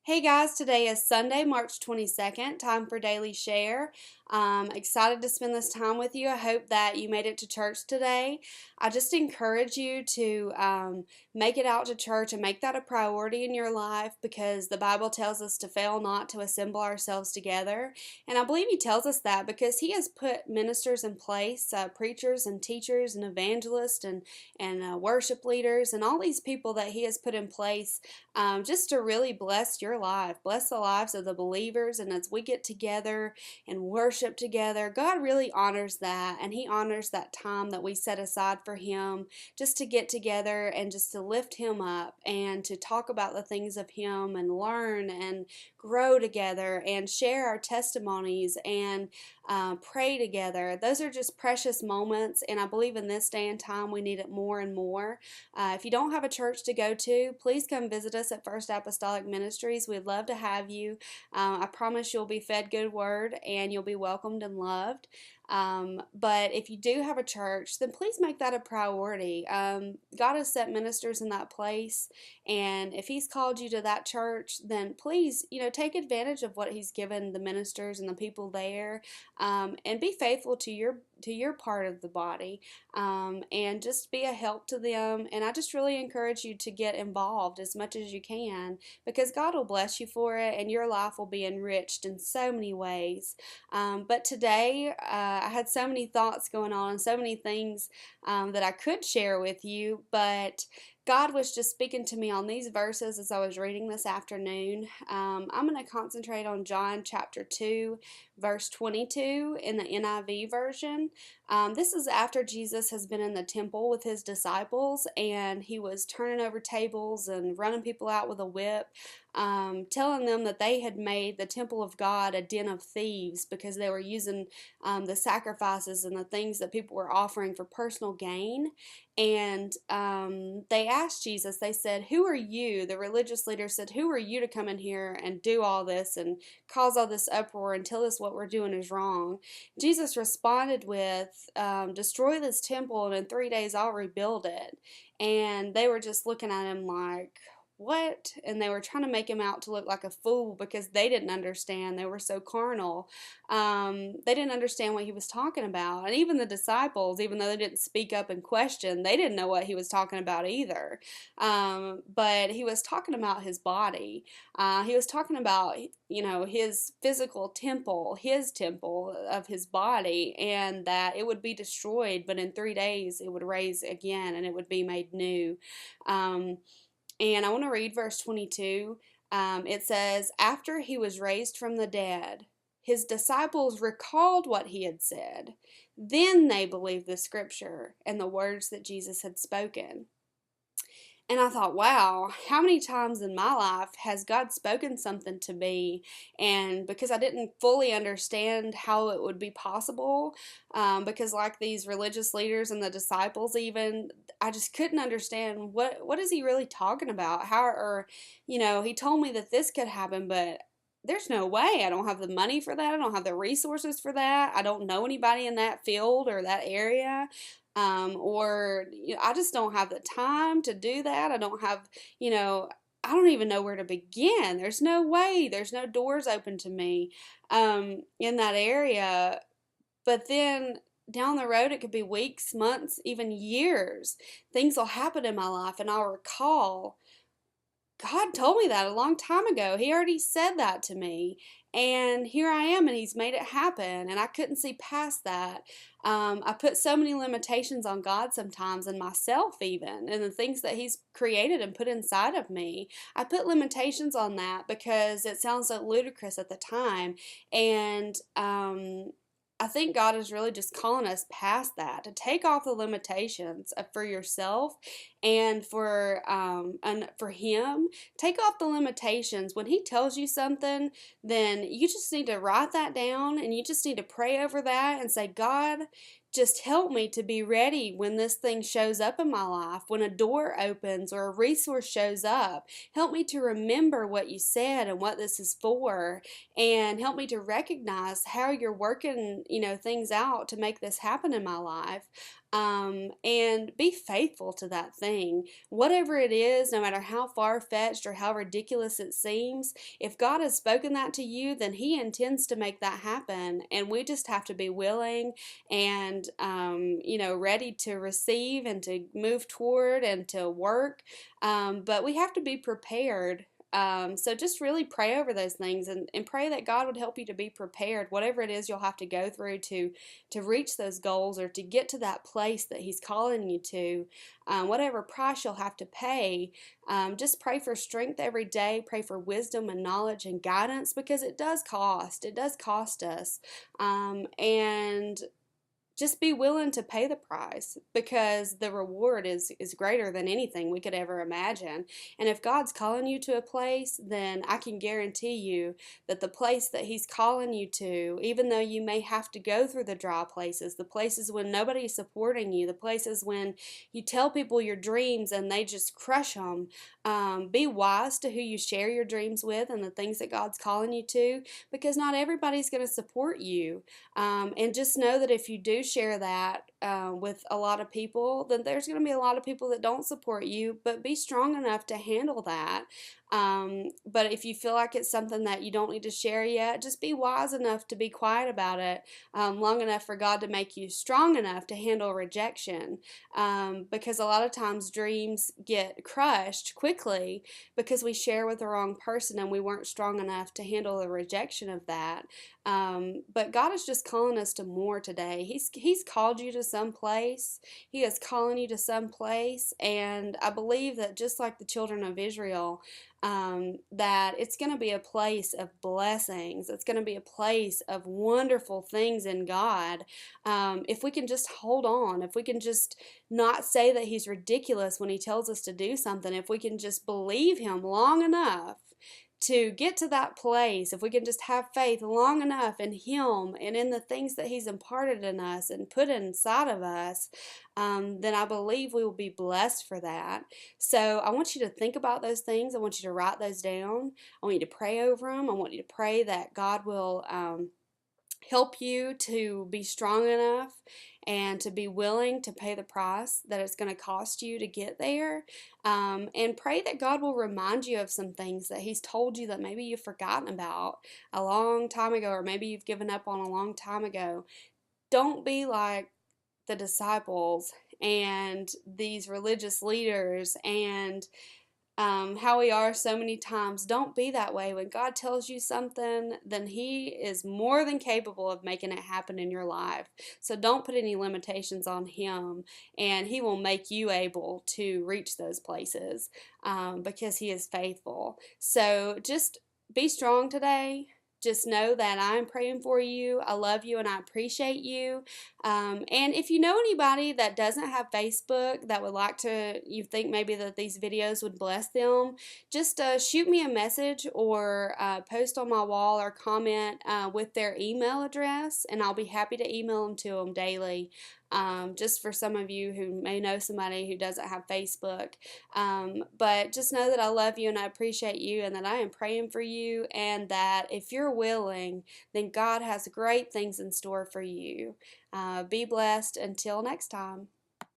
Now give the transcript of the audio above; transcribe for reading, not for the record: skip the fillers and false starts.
Hey guys, today is Sunday, March 22nd, time for Daily Share. Excited to spend this time with you. I hope that you made it to church today. I just encourage you to make it out to church and make that a priority in your life because the Bible tells us to fail not to assemble ourselves together. And I believe He tells us that because He has put ministers in place, preachers and teachers and evangelists and worship leaders and all these people that He has put in place just to really bless your life, bless the lives of the believers. And as we get together and worship together, God really honors that, and He honors that time that we set aside for Him just to get together and just to lift Him up and to talk about the things of Him and learn and grow together and share our testimonies and pray together. Those are just precious moments, and I believe in this day and time we need it more and more. If you don't have a church to go to, please come visit us at First Apostolic Ministries. We'd love to have you. I promise you'll be fed good word and you'll be welcomed and loved. But if you do have a church, then please make that a priority. God has set ministers in that place, and if He's called you to that church, then please, take advantage of what He's given the ministers and the people there, and be faithful to your part of the body, and just be a help to them. And I just really encourage you to get involved as much as you can because God will bless you for it, and your life will be enriched in so many ways. But today, I had so many thoughts going on and so many things that I could share with you, but God was just speaking to me on these verses as I was reading this afternoon. I'm going to concentrate on John chapter 2, verse 22 in the NIV version. This is after Jesus has been in the temple with His disciples, and He was turning over tables and running people out with a whip, telling them that they had made the temple of God a den of thieves because they were using the sacrifices and the things that people were offering for personal gain. And they asked Jesus, they said, "Who are you?" The religious leaders said, "Who are you to come in here and do all this and cause all this uproar and tell us what we're doing is wrong?" Jesus responded with, "Destroy this temple and in 3 days I'll rebuild it." And they were just looking at Him like, "What?" And they were trying to make Him out to look like a fool because they didn't understand. They were so carnal. They didn't understand what He was talking about. And even the disciples, even though they didn't speak up and question, they didn't know what He was talking about either. But He was talking about His body. He was talking about, His physical temple, His temple of His body, and that it would be destroyed, but in 3 days it would raise again and it would be made new. And I want to read verse 22. It says, "After He was raised from the dead, His disciples recalled what He had said. Then they believed the scripture and the words that Jesus had spoken." And I thought, wow, how many times in my life has God spoken something to me? And because I didn't fully understand how it would be possible, because like these religious leaders and the disciples, even, I just couldn't understand what is He really talking about? How, or, He told me that this could happen, but there's no way. I don't have the money for that. I don't have the resources for that. I don't know anybody in that field or that area. Or I just don't have the time to do that. I don't have, I don't even know where to begin. There's no way. There's no doors open to me in that area. But then down the road, it could be weeks, months, even years. Things will happen in my life, and I'll recall, God told me that a long time ago. He already said that to me. And here I am, and He's made it happen. And I couldn't see past that. I put so many limitations on God sometimes, and myself even, and the things that He's created and put inside of me. I put limitations on that because it sounds so ludicrous at the time. And I think God is really just calling us past that, to take off the limitations for yourself and for Him. Take off the limitations. When He tells you something, then you just need to write that down, and you just need to pray over that and say, "God, just help me to be ready when this thing shows up in my life, when a door opens or a resource shows up. Help me to remember what you said and what this is for, and help me to recognize how you're working, things out to make this happen in my life." and be faithful to that thing. Whatever it is, no matter how far-fetched or how ridiculous it seems, if God has spoken that to you, then He intends to make that happen. And we just have to be willing and, ready to receive and to move toward and to work. But we have to be prepared. So just really pray over those things and pray that God would help you to be prepared, whatever it is you'll have to go through to reach those goals or to get to that place that He's calling you to, whatever price you'll have to pay. Just pray for strength every day. Pray for wisdom and knowledge and guidance, because it does cost. It does cost us. And just be willing to pay the price, because the reward is greater than anything we could ever imagine. And if God's calling you to a place, then I can guarantee you that the place that He's calling you to, even though you may have to go through the dry places, the places when nobody's supporting you, the places when you tell people your dreams and they just crush them, be wise to who you share your dreams with and the things that God's calling you to, because not everybody's going to support you. And just know that if you do share that with a lot of people, then there's going to be a lot of people that don't support you, but be strong enough to handle that. But if you feel like it's something that you don't need to share yet, just be wise enough to be quiet about it long enough for God to make you strong enough to handle rejection. Because a lot of times dreams get crushed quickly because we share with the wrong person and we weren't strong enough to handle the rejection of that. But God is just calling us to more today. He's called you to some place. He is calling you to some place, and I believe that just like the children of Israel, that it's going to be a place of blessings. It's going to be a place of wonderful things in God. If we can just hold on, if we can just not say that He's ridiculous when He tells us to do something, if we can just believe Him long enough to get to that place, if we can just have faith long enough in Him and in the things that He's imparted in us and put inside of us, then I believe we will be blessed for that. So I want you to think about those things. I want you to write those down. I want you to pray over them. I want you to pray that God will help you to be strong enough and to be willing to pay the price that it's going to cost you to get there. And pray that God will remind you of some things that He's told you that maybe you've forgotten about a long time ago, or maybe you've given up on a long time ago. Don't be like the disciples and these religious leaders and how we are so many times. Don't be that way. When God tells you something, then He is more than capable of making it happen in your life. So don't put any limitations on Him, and He will make you able to reach those places because He is faithful. So just be strong today. Just know that I'm praying for you. I love you and I appreciate you. And if you know anybody that doesn't have Facebook that would like to, you think maybe that these videos would bless them, just shoot me a message or post on my wall or comment with their email address, and I'll be happy to email them to them daily. Just for some of you who may know somebody who doesn't have Facebook. But just know that I love you and I appreciate you, and that I am praying for you, and that if you're willing, then God has great things in store for you. Be blessed until next time.